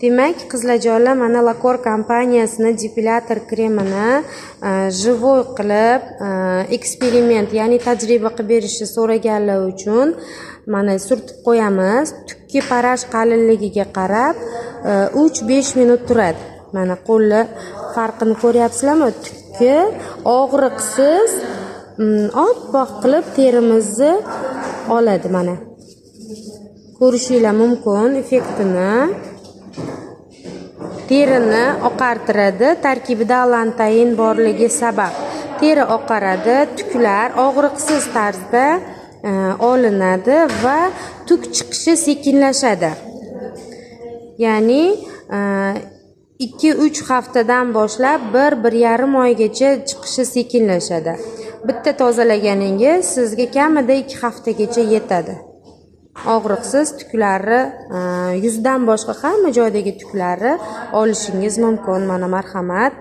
Demak, qizlarjonlar, mana Lakor kompaniyasining depilyator kremini живой qilib, eksperiment, ya'ni tajriba qilib berishni so'raganlar uchun mana surtib qo'yamiz. Tukki paraj qalinligiga qarab 3-5 minut turadi. Mana qo'lni farqini ko'ryapsizlarmi? Tukki og'riqsiz oppoq qilib terimizni oladi mana. Ko'rishinglar mumkin effektini. Terini oqartiradi. Tarkibida allantain borligi sabab teri oqaradi, tuklar og'riqsiz tarzda olinadi va tuk chiqishi sekinlashadi. Ya'ni 2-3 haftadan boshlab 1-1,5 oygacha chiqishi sekinlashadi. Bitta tozalaganingiz sizga kamida 2 haftagacha yetadi. Og'riqsiz tuklarni, yuzdan boshqa hamma joydagi tuklarni olishingiz mumkin. Mana marhamat.